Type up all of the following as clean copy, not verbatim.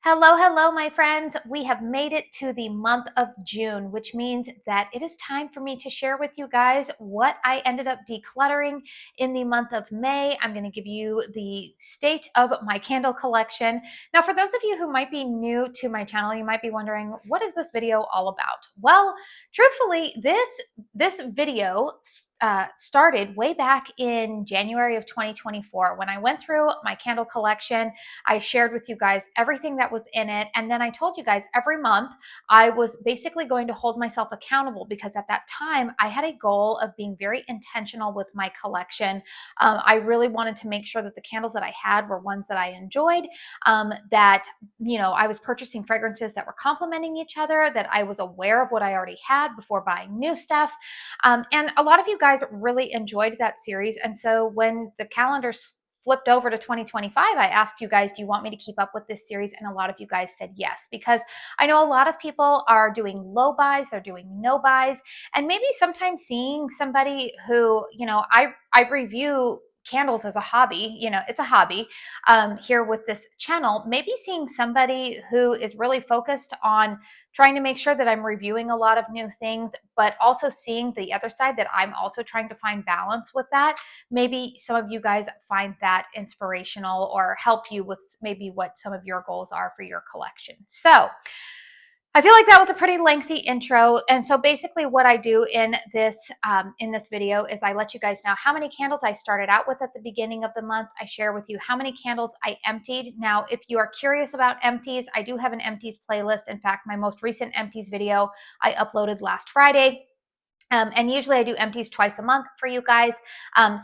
Hello, hello, my friends. We have made it to the month of June, which means that it is time for me to share with you guys what I ended up decluttering in the month of May. I'm going to give you the state of my candle collection. Now, for those of you who might be new to my channel, you might be wondering, what is this video all about? Well, truthfully, this video started way back in January of 2024 when I went through my candle collection. I shared with you guys everything that was in it. And then I told you guys every month I was basically going to hold myself accountable because at that time I had a goal of being very intentional with my collection. I really wanted to make sure that the candles that I had were ones that I enjoyed, that, I was purchasing fragrances that were complementing each other, that I was aware of what I already had before buying new stuff. And a lot of you guys really enjoyed that series. And so when the calendar flipped over to 2025, I asked you guys, do you want me to keep up with this series? And a lot of you guys said yes, because I know a lot of people are doing low buys, they're doing no buys, and maybe sometimes seeing somebody who, I review candles as a hobby, it's a hobby here with this channel. Maybe seeing somebody who is really focused on trying to make sure that I'm reviewing a lot of new things, but also seeing the other side that I'm also trying to find balance with that. Maybe some of you guys find that inspirational or help you with maybe what some of your goals are for your collection. So I feel like that was a pretty lengthy intro. And so basically what I do in this video is I let you guys know how many candles I started out with at the beginning of the month. I share with you how many candles I emptied. Now, if you are curious about empties, I do have an empties playlist. In fact, my most recent empties video I uploaded last Friday. And usually I do empties twice a month for you guys.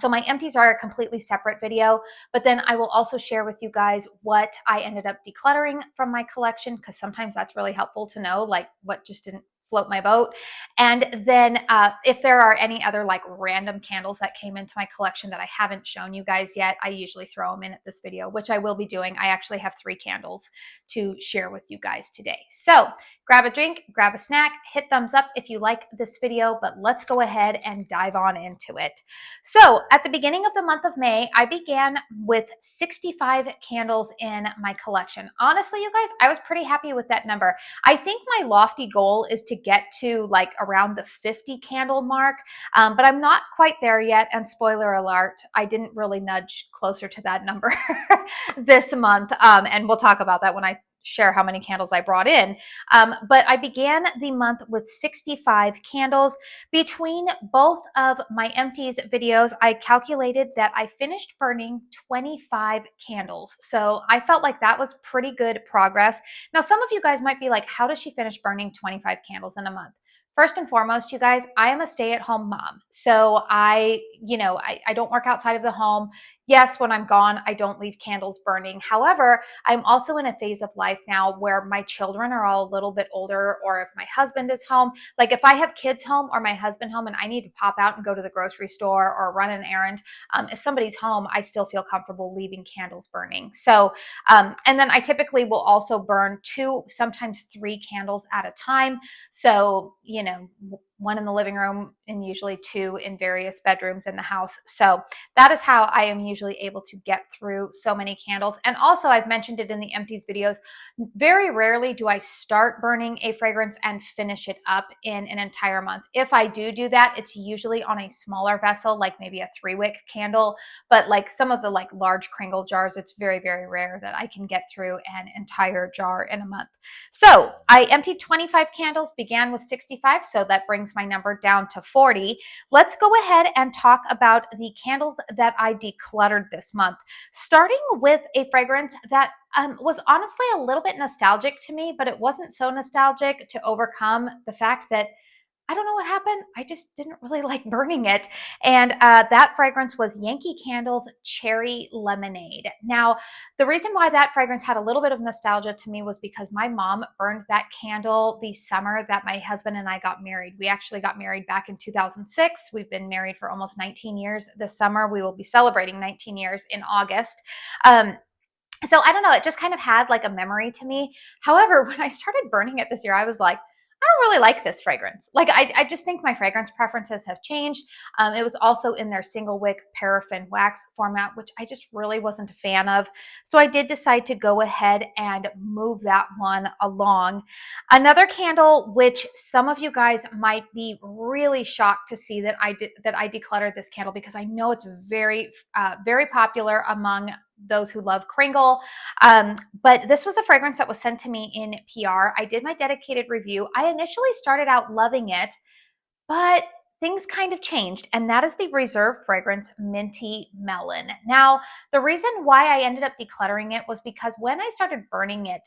So my empties are a completely separate video, but then I will also share with you guys what I ended up decluttering from my collection, because sometimes that's really helpful to know, like what just didn't float my boat. And then if there are any other like random candles that came into my collection that I haven't shown you guys yet, I usually throw them in at this video, which I will be doing. I actually have 3 candles to share with you guys today. So grab a drink, grab a snack, hit thumbs up if you like this video, but let's go ahead and dive on into it. So at the beginning of the month of May, I began with 65 candles in my collection. Honestly, you guys, I was pretty happy with that number. I think my lofty goal is to get to like around the 50 candle mark, but I'm not quite there yet. And spoiler alert, I didn't really nudge closer to that number this month. And we'll talk about that when I share how many candles I brought in. But I began the month with 65 candles. Between both of my empties videos, I calculated that I finished burning 25 candles. So I felt like that was pretty good progress. Now, some of you guys might be like, how does she finish burning 25 candles in a month? First and foremost, you guys, I am a stay-at-home mom. So I don't work outside of the home. Yes, when I'm gone, I don't leave candles burning. However, I'm also in a phase of life now where my children are all a little bit older, or if my husband is home, like if I have kids home or my husband home and I need to pop out and go to the grocery store or run an errand, if somebody's home, I still feel comfortable leaving candles burning. So, and then I typically will also burn 2, sometimes 3 candles at a time. So, 1 in the living room and usually 2 in various bedrooms in the house. So that is how I am usually able to get through so many candles. And also, I've mentioned it in the empties videos, very rarely do I start burning a fragrance and finish it up in an entire month. If I do that, it's usually on a smaller vessel, like maybe a 3-wick candle. But like some of the like large Kringle jars, it's very, very rare that I can get through an entire jar in a month. So I emptied 25 candles, began with 65. So that brings my number down to 40. Let's go ahead and talk about the candles that I decluttered this month, starting with a fragrance that was honestly a little bit nostalgic to me, but it wasn't so nostalgic to overcome the fact that I don't know what happened. I just didn't really like burning it. And that fragrance was Yankee Candle's Cherry Lemonade. Now, the reason why that fragrance had a little bit of nostalgia to me was because my mom burned that candle the summer that my husband and I got married. We actually got married back in 2006. We've been married for almost 19 years this summer. We will be celebrating 19 years in August. So I don't know, it just kind of had like a memory to me. However, when I started burning it this year, I was like, I don't really like this fragrance. Like, I just think my fragrance preferences have changed. It was also in their single wick paraffin wax format, which I just really wasn't a fan of. So I did decide to go ahead and move that one along. Another candle, which some of you guys might be really shocked to see that I decluttered this candle, because I know it's very popular among those who love Kringle. But this was a fragrance that was sent to me in PR. I did my dedicated review. I initially started out loving it, but things kind of changed, and that is the Reserve fragrance Minty Melon. Now, the reason why I ended up decluttering it was because when I started burning it,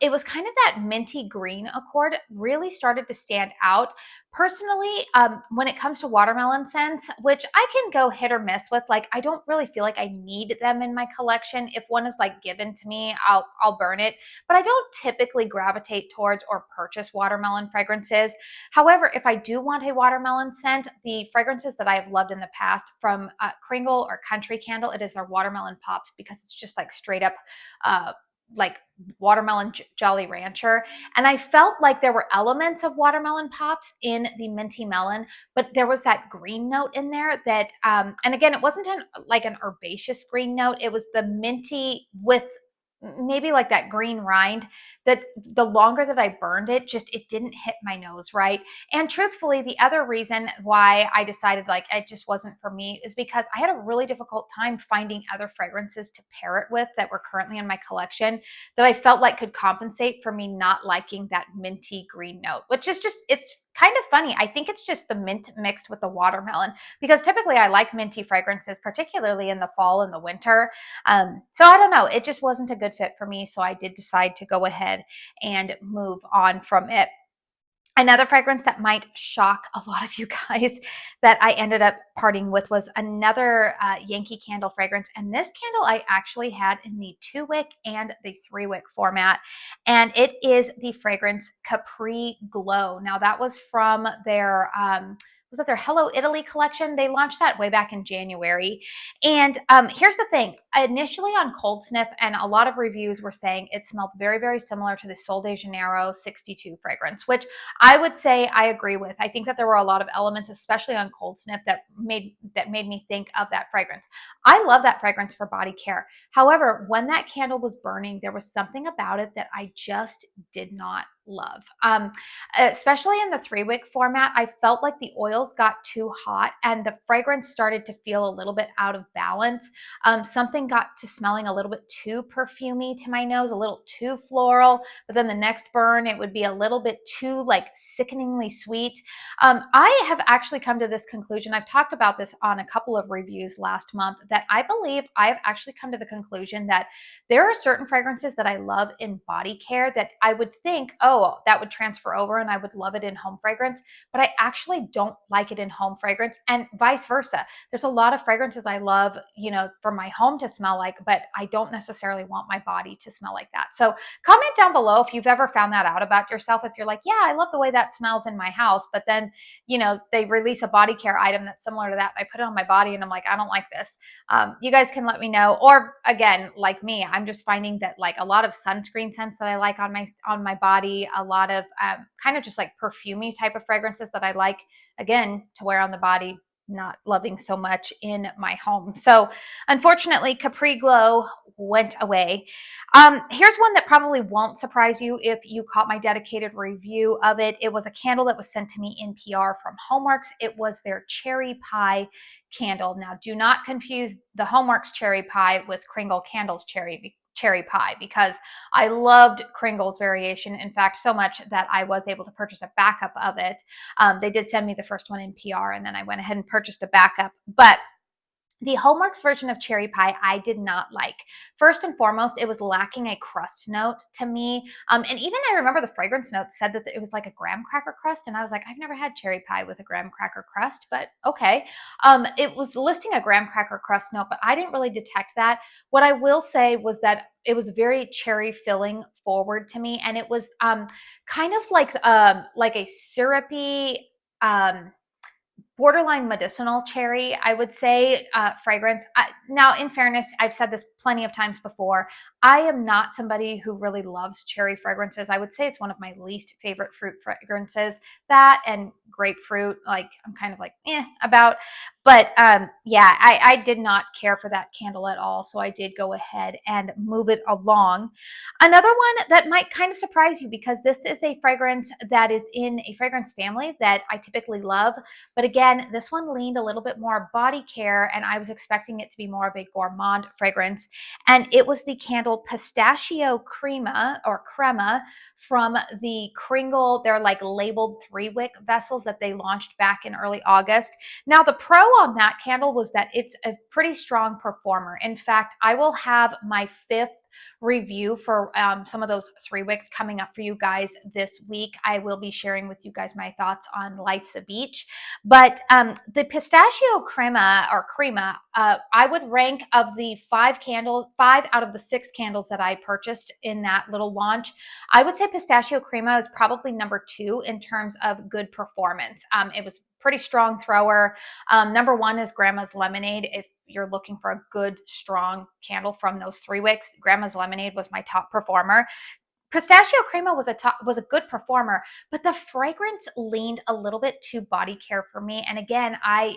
it was kind of that minty green accord really started to stand out. Personally, when it comes to watermelon scents, which I can go hit or miss with, like, I don't really feel like I need them in my collection. If one is like given to me, I'll burn it, but I don't typically gravitate towards or purchase watermelon fragrances. However, if I do want a watermelon scent, the fragrances that I have loved in the past from Kringle or Country Candle, it is their watermelon pops, because it's just like straight up like watermelon Jolly Rancher. And I felt like there were elements of watermelon pops in the Minty Melon, but there was that green note in there that, and again, it wasn't like an herbaceous green note. It was the minty with maybe like that green rind, that the longer that I burned it, just it didn't hit my nose right. And truthfully, the other reason why I decided like it just wasn't for me is because I had a really difficult time finding other fragrances to pair it with that were currently in my collection that I felt like could compensate for me not liking that minty green note, which is just, it's kind of funny. I think it's just the mint mixed with the watermelon, because typically I like minty fragrances, particularly in the fall and the winter. So I don't know, it just wasn't a good fit for me. So I did decide to go ahead and move on from it. Another fragrance that might shock a lot of you guys that I ended up parting with was another Yankee Candle fragrance. And this candle I actually had in the 2-wick and the 3-wick format. And it is the fragrance Capri Glow. Now, that was from their was that their Hello Italy collection? They launched that way back in January. And here's the thing. Initially on Cold Sniff, and a lot of reviews were saying it smelled very, very similar to the Sol de Janeiro 62 fragrance, which I would say I agree with. I think that there were a lot of elements, especially on Cold Sniff, that made me think of that fragrance. I love that fragrance for body care. However, when that candle was burning, there was something about it that I just did not love. Especially in the 3-wick format, I felt like the oils got too hot and the fragrance started to feel a little bit out of balance. Something got to smelling a little bit too perfumey to my nose, a little too floral, but then the next burn, it would be a little bit too like sickeningly sweet. I have actually come to this conclusion. I've talked about this on a couple of reviews last month, that I believe I've actually come to the conclusion that there are certain fragrances that I love in body care that I would think, oh, that would transfer over and I would love it in home fragrance, but I actually don't like it in home fragrance, and vice versa. There's a lot of fragrances I love, for my home to smell like, but I don't necessarily want my body to smell like that. So comment down below if you've ever found that out about yourself. If you're like, yeah, I love the way that smells in my house, but then, they release a body care item that's similar to that. I put it on my body and I'm like, I don't like this. You guys can let me know. Or again, like me, I'm just finding that like a lot of sunscreen scents that I like on my body, a lot of kind of just like perfumey type of fragrances that I like, again, to wear on the body, not loving so much in my home. So unfortunately, Capri Glow went away. Here's one that probably won't surprise you if you caught my dedicated review of it. It was a candle that was sent to me in PR from Homeworks. It was their cherry pie candle. Now, do not confuse the Homeworks cherry pie with Kringle Candles cherry pie, because I loved Kringle's variation, in fact, so much that I was able to purchase a backup of it. They did send me the first one in PR, and then I went ahead and purchased a backup. But the Hallmark's version of cherry pie, I did not like. First and foremost, it was lacking a crust note to me. And even I remember the fragrance note said that it was like a graham cracker crust. And I was like, I've never had cherry pie with a graham cracker crust, but okay. It was listing a graham cracker crust note, but I didn't really detect that. What I will say was that it was very cherry filling forward to me. And it was kind of like a syrupy, borderline medicinal cherry, I would say, fragrance. Now, in fairness, I've said this plenty of times before. I am not somebody who really loves cherry fragrances. I would say it's one of my least favorite fruit fragrances. That and grapefruit, like I'm kind of like about. But yeah, I did not care for that candle at all. So I did go ahead and move it along. Another one that might kind of surprise you, because this is a fragrance that is in a fragrance family that I typically love. But again, this one leaned a little bit more body care, and I was expecting it to be more of a gourmand fragrance. And it was the candle Pistachio Crema or Crema from the Kringle. They're like labeled 3-wick vessels that they launched back in early August. Now, the pro on that candle was that it's a pretty strong performer. In fact, I will have my 5th review for some of those 3 wicks coming up for you guys this week. I will be sharing with you guys my thoughts on Life's a Beach. But the pistachio crema or crema, I would rank of the 5 out of the 6 candles that I purchased in that little launch. I would say pistachio crema is probably number 2 in terms of good performance. It was pretty strong thrower. Number 1 is Grandma's Lemonade. If you're looking for a good, strong candle from those 3 wicks, Grandma's Lemonade was my top performer. Pistachio Crema was a good performer, but the fragrance leaned a little bit too body care for me. And again, I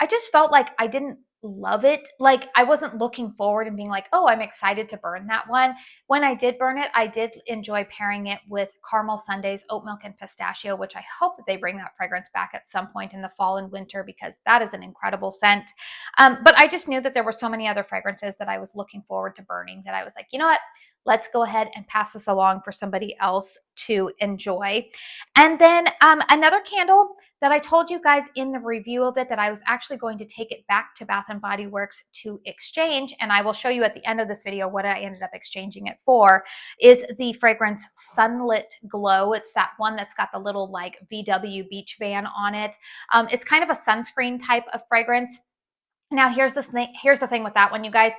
just felt like I didn't love it. Like I wasn't looking forward and being like, oh, I'm excited to burn that one. When I did burn it, I did enjoy pairing it with Caramel Sundaes, Oat Milk and Pistachio, which I hope that they bring that fragrance back at some point in the fall and winter, because that is an incredible scent. But I just knew that there were so many other fragrances that I was looking forward to burning that I was like, you know what? Let's go ahead and pass this along for somebody else to enjoy. And then another candle that I told you guys in the review of it that I was actually going to take it back to Bath & Body Works to exchange, and I will show you at the end of this video what I ended up exchanging it for, is the fragrance Sunlit Glow. It's that one that's got the little like VW beach van on it. It's kind of a sunscreen type of fragrance. Now, here's the thing with that one, you guys.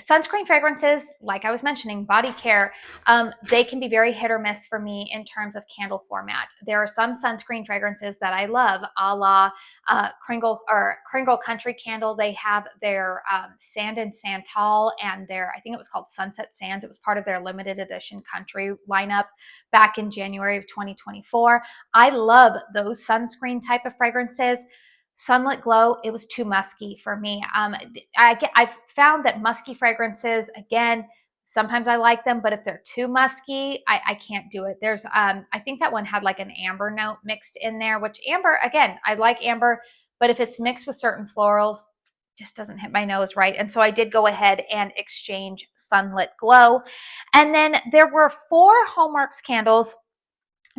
Sunscreen fragrances, like I was mentioning, body care, they can be very hit or miss for me in terms of candle format. There are some sunscreen fragrances that I love, a la Kringle Country Candle. They have their Sand and Santal and their, I think it was called Sunset Sands. It was part of their limited edition country lineup back in January of 2024. I love those sunscreen type of fragrances. Sunlit Glow, it was too musky for me. I've found that musky fragrances, again, sometimes I like them, but if they're too musky, I can't do it. There's, I think that one had like an amber note mixed in there, which amber, again, I like amber, but if it's mixed with certain florals, just doesn't hit my nose right. And so I did go ahead and exchange Sunlit Glow. And then there were 4 Homeworks candles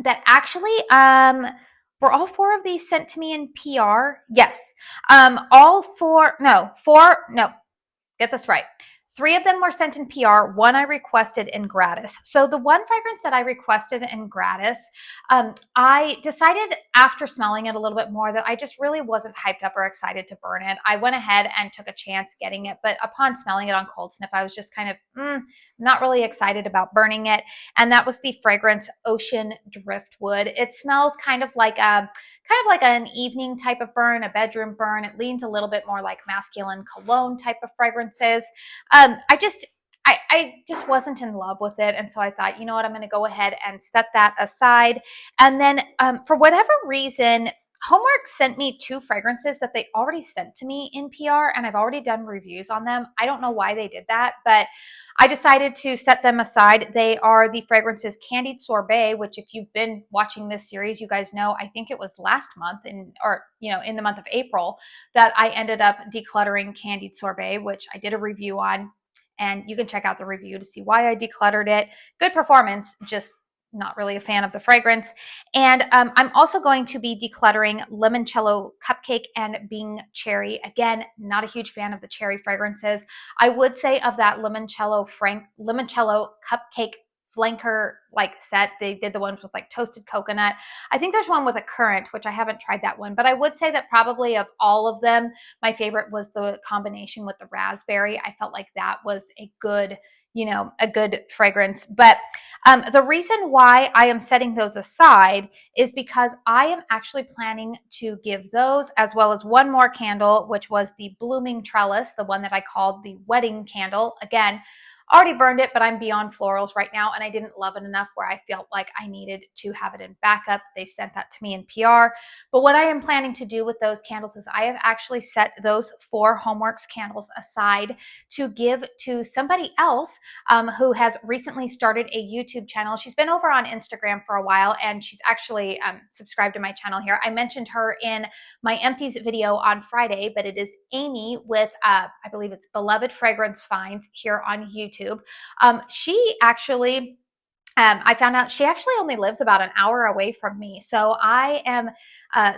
that actually, were all 4 of these sent to me in PR? Yes. All 4, no, 4, no, get this right. 3 of them were sent in PR. 1 I requested in gratis. So the one fragrance that I requested in gratis, I decided after smelling it a little bit more that I just really wasn't hyped up or excited to burn it. I went ahead and took a chance getting it, but upon smelling it on cold sniff, I was just kind of not really excited about burning it. And that was the fragrance Ocean Driftwood. It smells kind of like an evening type of burn, a bedroom burn. It leans a little bit more like masculine cologne type of fragrances. I just wasn't in love with it. And so I thought, you know what, I'm going to go ahead and set that aside. And then for whatever reason, Homework sent me 2 fragrances that they already sent to me in PR, and I've already done reviews on them. I don't know why they did that, but I decided to set them aside. They are the fragrances Candied Sorbet, which if you've been watching this series, you guys know, I think it was last month in the month of April that I ended up decluttering Candied Sorbet, which I did a review on, and you can check out the review to see why I decluttered it. Good performance, just not really a fan of the fragrance. And I'm also going to be decluttering Lemoncello Cupcake and Bing Cherry. Again, not a huge fan of the cherry fragrances. I would say of that Lemoncello Cupcake flanker like set, they did the ones with like toasted coconut. I think there's one with a currant, which I haven't tried that one, but I would say that probably of all of them, my favorite was the combination with the raspberry. I felt like that was a good, a good fragrance. But the reason why I am setting those aside is because I am actually planning to give those, as well as one more candle, which was the blooming trellis, the one that I called the wedding candle. Again, already burned it, but I'm beyond florals right now, and I didn't love it enough where I felt like I needed to have it in backup. They sent that to me in PR. But what I am planning to do with those candles is I have actually set those 4 Homeworks candles aside to give to somebody else who has recently started a YouTube channel. She's been over on Instagram for a while, and she's actually subscribed to my channel here. I mentioned her in my empties video on Friday, but it is Amy with, I believe it's Beloved Fragrance Finds here on YouTube. She actually, I found out she actually only lives about an hour away from me. So I am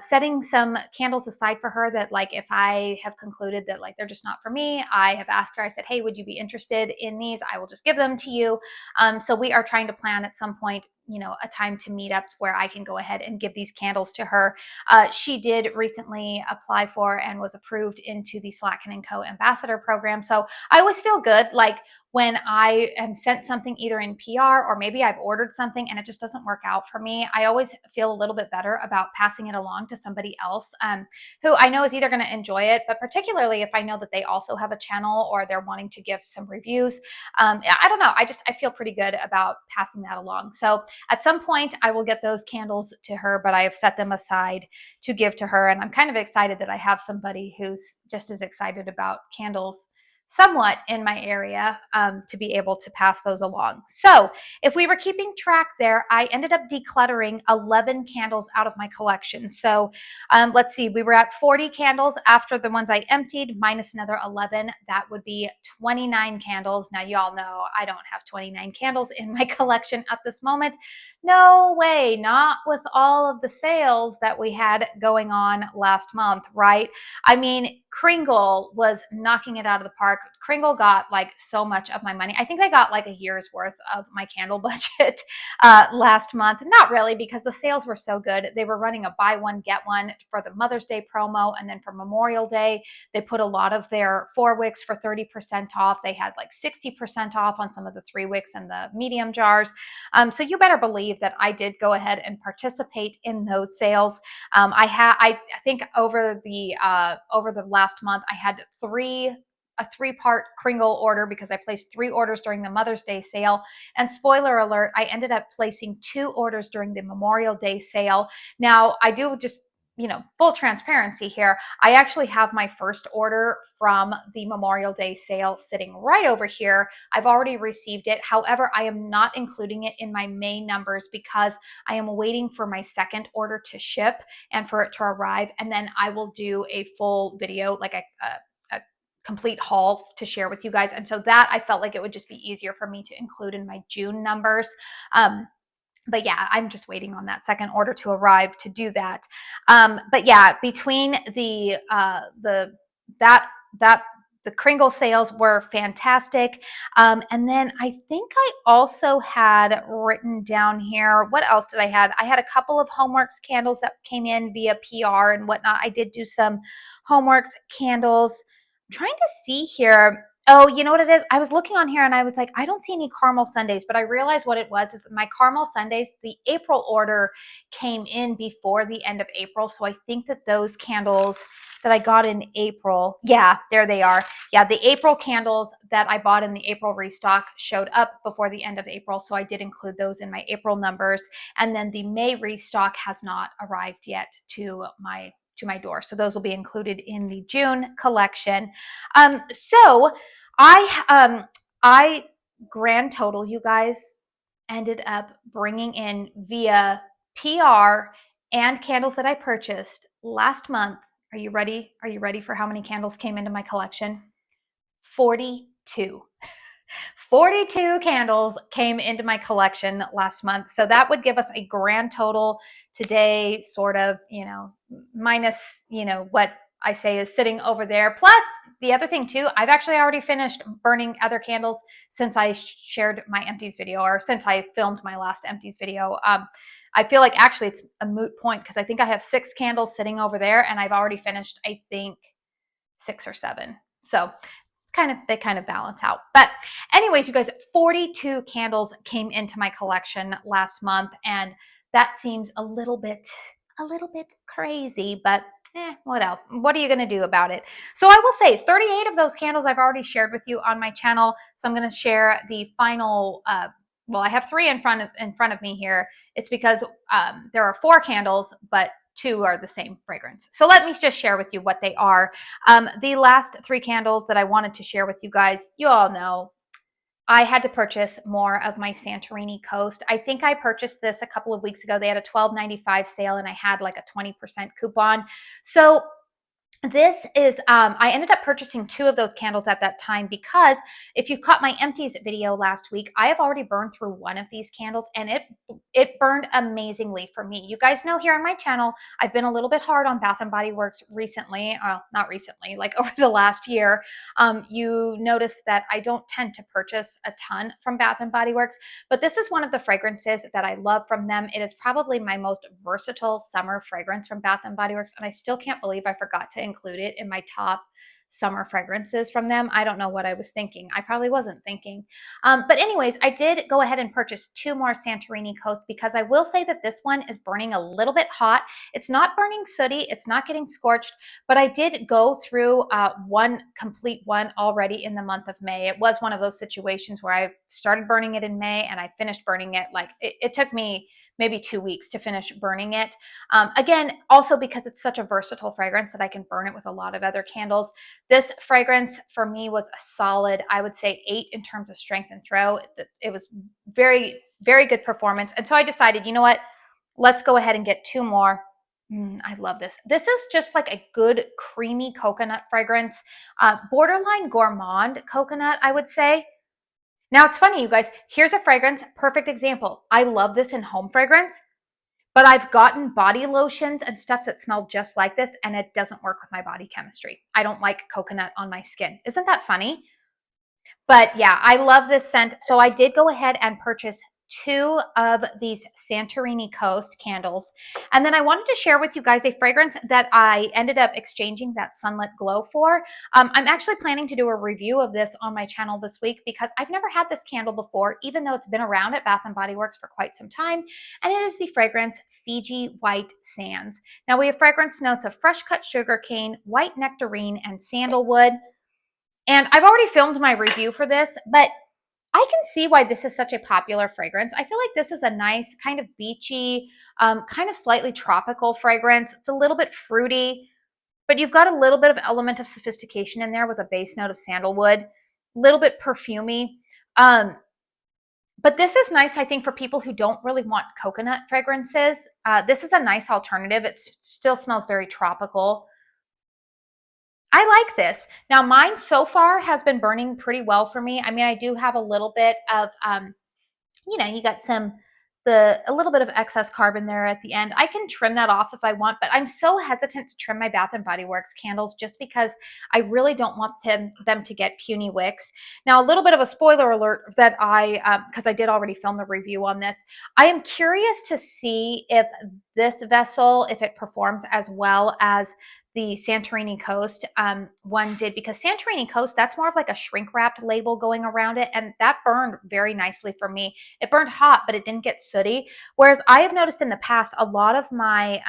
setting some candles aside for her that, like, if I have concluded that, like, they're just not for me, I have asked her, I said, hey, would you be interested in these? I will just give them to you. So we are trying to plan at some point, a time to meet up where I can go ahead and give these candles to her. She did recently apply for and was approved into the Slatkin & Co. Ambassador program. So I always feel good, like, when I am sent something either in PR or maybe I've ordered something and it just doesn't work out for me, I always feel a little bit better about passing it along to somebody else who I know is either going to enjoy it, but particularly if I know that they also have a channel or they're wanting to give some reviews. I don't know. I feel pretty good about passing that along. So at some point I will get those candles to her, but I have set them aside to give to her. And I'm kind of excited that I have somebody who's just as excited about candles somewhat in my area to be able to pass those along. So if we were keeping track there, I ended up decluttering 11 candles out of my collection. So let's see, we were at 40 candles after the ones I emptied, minus another 11. That would be 29 candles. Now, y'all know I don't have 29 candles in my collection at this moment. No way, not with all of the sales that we had going on last month, right? I mean, Kringle was knocking it out of the park. Kringle got like so much of my money. I think I got like a year's worth of my candle budget last month. Not really, because the sales were so good. They were running a buy one, get one for the Mother's Day promo. And then for Memorial Day, they put a lot of their 4 wicks for 30% off. They had like 60% off on some of the 3 wicks and the medium jars. So you better believe that I did go ahead and participate in those sales. I think over the last month, I had a 3-part Kringle order because I placed 3 orders during the Mother's Day sale. And spoiler alert, I ended up placing 2 orders during the Memorial Day sale. Now, I do just, full transparency here, I actually have my first order from the Memorial Day sale sitting right over here. I've already received it. However, I am not including it in my May numbers because I am waiting for my second order to ship and for it to arrive. And then I will do a full video, like a complete haul to share with you guys. And so that I felt like it would just be easier for me to include in my June numbers. But yeah, I'm just waiting on that second order to arrive to do that. But yeah, between the Kringle sales were fantastic. And then I think I also had written down here, what else did I had? I had a couple of Homeworks candles that came in via PR and whatnot. I did do some Homeworks candles. I'm trying to see here. Oh, you know what it is? I was looking on here and I was like, I don't see any caramel sundaes, but I realized what it was is my caramel sundaes, the April order came in before the end of April. So I think that those candles that I got in April, yeah, there they are. Yeah, the April candles that I bought in the April restock showed up before the end of April. So I did include those in my April numbers. And then the May restock has not arrived yet to my door. So those will be included in the June collection. So I grand total, you guys, ended up bringing in via PR and candles that I purchased last month. Are you ready? Are you ready for how many candles came into my collection? 42. 42 candles came into my collection last month. So that would give us a grand total today, sort of, minus, what I say is sitting over there. Plus the other thing too, I've actually already finished burning other candles since I shared my empties video, or since I filmed my last empties video. I feel like actually it's a moot point because I think I have 6 candles sitting over there and I've already finished, I think, 6 or 7. So they kind of balance out. But anyways, you guys, 42 candles came into my collection last month, and that seems a little bit crazy, but what else? What are you going to do about it? So I will say 38 of those candles I've already shared with you on my channel. So I'm going to share the final, well, I have 3 in front of me here. It's because there are 4 candles, but 2 are the same fragrance. So let me just share with you what they are. The last 3 candles that I wanted to share with you guys, you all know, I had to purchase more of my Santorini Coast. I think I purchased this a couple of weeks ago. They had a $12.95 sale and I had like a 20% coupon. So this is, I ended up purchasing 2 of those candles at that time because if you caught my empties video last week, I have already burned through one of these candles and it burned amazingly for me. You guys know here on my channel, I've been a little bit hard on Bath and Body Works recently, not recently, like over the last year. You notice that I don't tend to purchase a ton from Bath and Body Works, but this is one of the fragrances that I love from them. It is probably my most versatile summer fragrance from Bath and Body Works, and I still can't believe I forgot to include it in my top summer fragrances from them. I don't know what I was thinking. I probably wasn't thinking. But anyways, I did go ahead and purchase 2 more Santorini Coast because I will say that this one is burning a little bit hot. It's not burning sooty. It's not getting scorched, but I did go through one complete one already in the month of May. It was one of those situations where I started burning it in May and I finished burning it. Like it took me maybe 2 weeks to finish burning it. Again, also because it's such a versatile fragrance that I can burn it with a lot of other candles. This fragrance for me was a solid, I would say 8 in terms of strength and throw. It was very, very good performance. And so I decided, you know what, let's go ahead and get 2 more. I love this. This is just like a good creamy coconut fragrance, borderline gourmand coconut, I would say. Now it's funny, you guys, here's a fragrance, perfect example. I love this in home fragrance, but I've gotten body lotions and stuff that smell just like this, and it doesn't work with my body chemistry. I don't like coconut on my skin. Isn't that funny? But yeah, I love this scent. So I did go ahead and purchase 2 of these Santorini Coast candles. And then I wanted to share with you guys a fragrance that I ended up exchanging that Sunlit Glow for. I'm actually planning to do a review of this on my channel this week because I've never had this candle before, even though it's been around at Bath & Body Works for quite some time. And it is the fragrance Fiji White Sands. Now we have fragrance notes of fresh cut sugarcane, white nectarine, and sandalwood. And I've already filmed my review for this, but I can see why this is such a popular fragrance. I feel like this is a nice kind of beachy, kind of slightly tropical fragrance. It's a little bit fruity, but you've got a little bit of element of sophistication in there with a base note of sandalwood, a little bit perfumey. But this is nice, I think, for people who don't really want coconut fragrances. This is a nice alternative. It still smells very tropical. I like this. Now, mine so far has been burning pretty well for me. I mean, I do have a little bit of, you got a little bit of excess carbon there at the end. I can trim that off if I want, but I'm so hesitant to trim my Bath & Body Works candles just because I really don't want them to get puny wicks. Now, a little bit of a spoiler alert that because I did already film the review on this. I am curious to see if this vessel, if it performs as well as the Santorini Coast one did, because Santorini Coast, that's more of like a shrink wrapped label going around it, and that burned very nicely for me. It burned hot, but it didn't get sooty. Whereas I have noticed in the past, a lot of my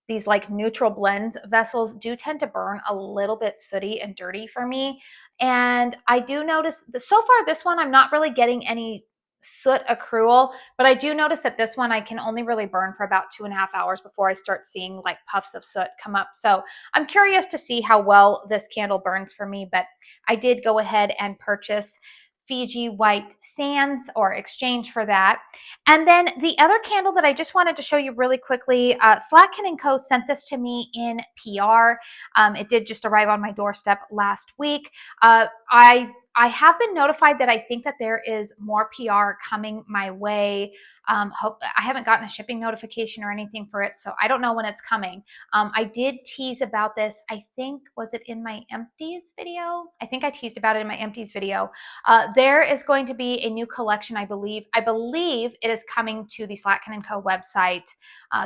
these like neutral blends vessels do tend to burn a little bit sooty and dirty for me. And I do notice so far this one, I'm not really getting any soot accrual, but I do notice that this one I can only really burn for about 2.5 hours before I start seeing like puffs of soot come up. So I'm curious to see how well this candle burns for me, but I did go ahead and purchase Fiji White Sands or exchange for that. And then the other candle that I just wanted to show you really quickly, Slatkin & Co. sent this to me in PR. It did just arrive on my doorstep last week. I have been notified that I think that there is more PR coming my way. I haven't gotten a shipping notification or anything for it, so I don't know when it's coming. I did tease about this. I think, was it in my empties video? I think I teased about it in my empties video. There is going to be a new collection, I believe. I believe it is coming to the Slatkin & Co. website.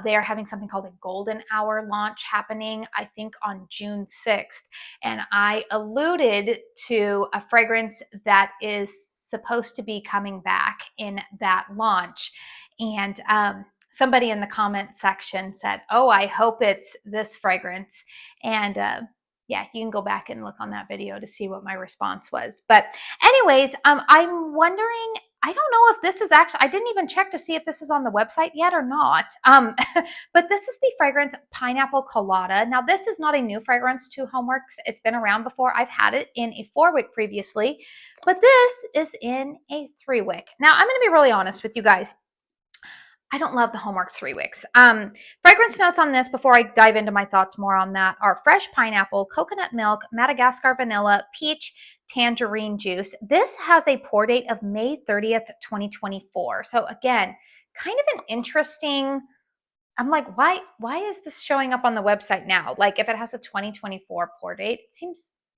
They are having something called a golden hour launch happening, I think, on June 6th. And I alluded to a fragrance that is supposed to be coming back in that launch. And somebody in the comment section said, oh, I hope it's this fragrance. And yeah, you can go back and look on that video to see what my response was. But anyways, I'm wondering, I don't know if this is actually, I didn't even check to see if this is on the website yet or not. But this is the fragrance Pineapple Colada. Now, this is not a new fragrance to Homeworks. It's been around before. I've had it in a 4-wick previously, but this is in a 3-wick. Now, I'm going to be really honest with you guys. I don't love the Homeworks 3-wicks. Fragrance notes on this before I dive into my thoughts more on that are fresh pineapple, coconut milk, Madagascar vanilla, peach, tangerine juice. This has a pour date of May 30th, 2024. So again, kind of an interesting, I'm like, why is this showing up on the website now? Like if it has a 2024 pour date, it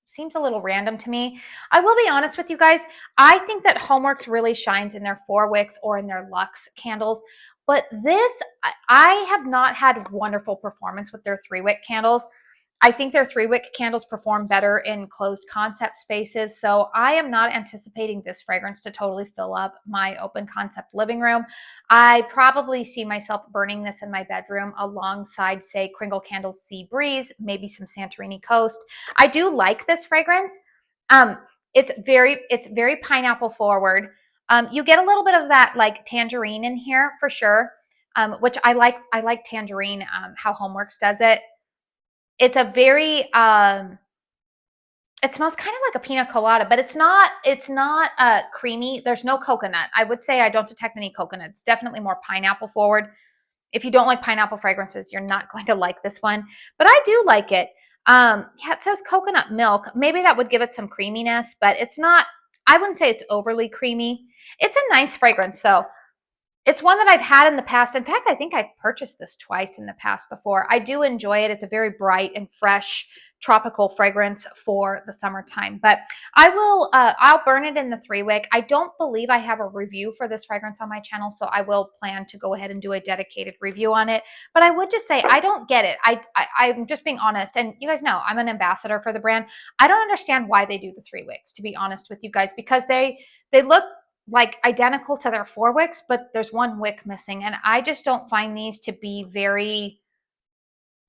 seems a little random to me. I will be honest with you guys. I think that Homeworks really shines in their 4-wicks or in their luxe candles. But this, I have not had wonderful performance with their 3-wick candles. I think their 3-wick candles perform better in closed concept spaces. So I am not anticipating this fragrance to totally fill up my open concept living room. I probably see myself burning this in my bedroom alongside, say, Kringle Candles Sea Breeze, maybe some Santorini Coast. I do like this fragrance. It's very pineapple forward. You get a little bit of that like tangerine in here for sure, which I like. I like tangerine, how Homeworks does it. It's a very, it smells kind of like a pina colada, but it's not creamy. There's no coconut. I would say I don't detect any coconut. It's definitely more pineapple forward. If you don't like pineapple fragrances, you're not going to like this one, but I do like it. Yeah, it says coconut milk. Maybe that would give it some creaminess, but it's not, I wouldn't say it's overly creamy. It's a nice fragrance. So it's one that I've had in the past. In fact, I think I've purchased this twice in the past before. I do enjoy it. It's a very bright and fresh tropical fragrance for the summertime. But I'll burn it in the 3-wick. I don't believe I have a review for this fragrance on my channel, so I will plan to go ahead and do a dedicated review on it. But I would just say I don't get it. I'm just being honest, and you guys know I'm an ambassador for the brand. I don't understand why they do the 3-wicks, to be honest with you guys, because they look like identical to their 4-wicks, but there's one wick missing. And I just don't find these to be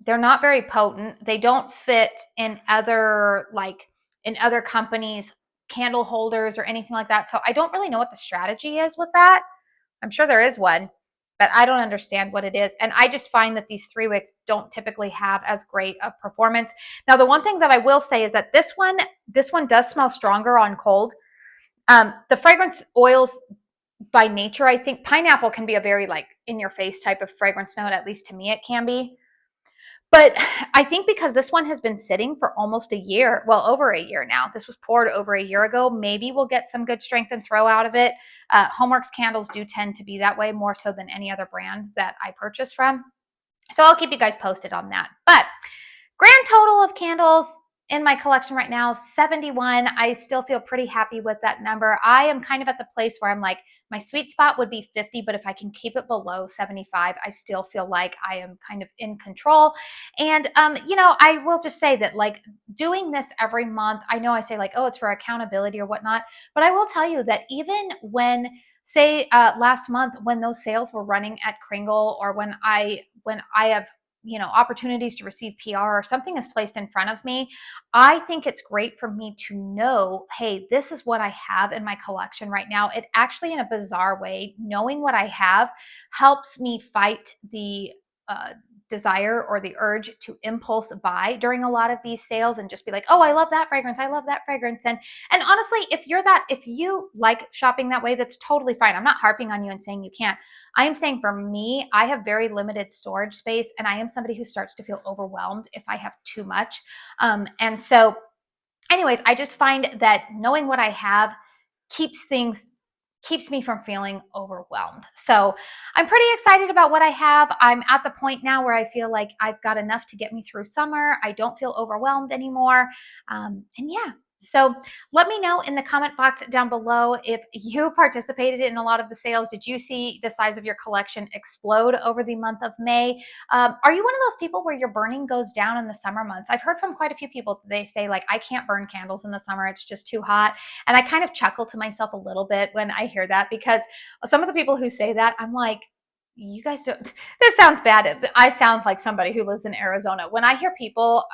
they're not very potent. They don't fit in other companies' candle holders or anything like that. So I don't really know what the strategy is with that. I'm sure there is one, but I don't understand what it is. And I just find that these 3-wicks don't typically have as great of performance. Now, the one thing that I will say is that this one does smell stronger on cold. The fragrance oils by nature, I think pineapple can be a very like in your face type of fragrance note. At least to me, it can be. But I think because this one has been sitting for almost a year, well, over a year now, this was poured over a year ago, maybe we'll get some good strength and throw out of it. Homeworks candles do tend to be that way more so than any other brand that I purchase from. So I'll keep you guys posted on that. But grand total of candles in my collection right now, 71. I still feel pretty happy with that number. I am kind of at the place where I'm like, my sweet spot would be 50, but if I can keep it below 75, I still feel like I am kind of in control. And, I will just say that like doing this every month, I know I say like, oh, it's for accountability or whatnot, but I will tell you that even when, say, last month when those sales were running at Kringle, or when I have opportunities to receive PR or something is placed in front of me, I think it's great for me to know, hey, this is what I have in my collection right now. It actually, in a bizarre way, knowing what I have helps me fight the desire or the urge to impulse buy during a lot of these sales and just be like, oh, I love that fragrance. I love that fragrance. And honestly, if you like shopping that way, that's totally fine. I'm not harping on you and saying you can't. I am saying for me, I have very limited storage space, and I am somebody who starts to feel overwhelmed if I have too much. And so anyways, I just find that knowing what I have keeps me from feeling overwhelmed. So I'm pretty excited about what I have. I'm at the point now where I feel like I've got enough to get me through summer. I don't feel overwhelmed anymore. And yeah, so let me know in the comment box down below if you participated in a lot of the sales. Did you see the size of your collection explode over the month of May? Are you one of those people where your burning goes down in the summer months? I've heard from quite a few people, they say like, I can't burn candles in the summer. It's just too hot. And I kind of chuckle to myself a little bit when I hear that, because some of the people who say that, I'm like, you guys don't, this sounds bad. I sound like somebody who lives in Arizona. When I hear people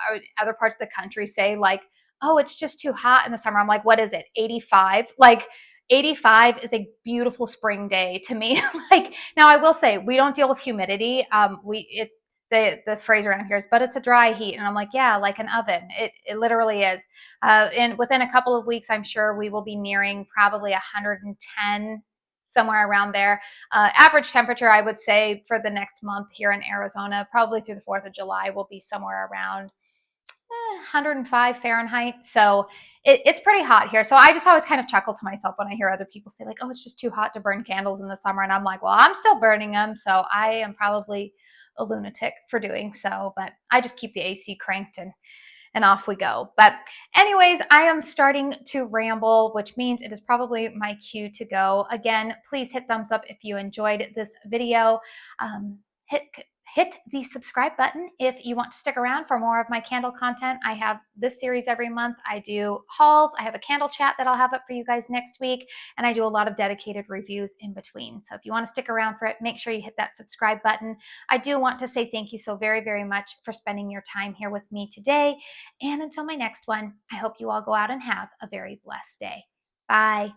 other parts of the country say like, oh, it's just too hot in the summer, I'm like, what is it, 85? Like 85 is a beautiful spring day to me. Like, now I will say we don't deal with humidity. It's the phrase around here is, but it's a dry heat. And I'm like, yeah, like an oven. It literally is. And within a couple of weeks, I'm sure we will be nearing probably 110, somewhere around there. Average temperature, I would say, for the next month here in Arizona, probably through the 4th of July, will be somewhere around 105 Fahrenheit. So it's pretty hot here. So I just always kind of chuckle to myself when I hear other people say like, oh, it's just too hot to burn candles in the summer. And I'm like, well, I'm still burning them. So I am probably a lunatic for doing so, but I just keep the AC cranked and off we go. But anyways, I am starting to ramble, which means it is probably my cue to go. Again, please hit thumbs up if you enjoyed this video. Hit the subscribe button if you want to stick around for more of my candle content. I have this series every month. I do hauls. I have a candle chat that I'll have up for you guys next week, and I do a lot of dedicated reviews in between. So if you want to stick around for it, make sure you hit that subscribe button. I do want to say thank you so very, very much for spending your time here with me today. And until my next one, I hope you all go out and have a very blessed day. Bye.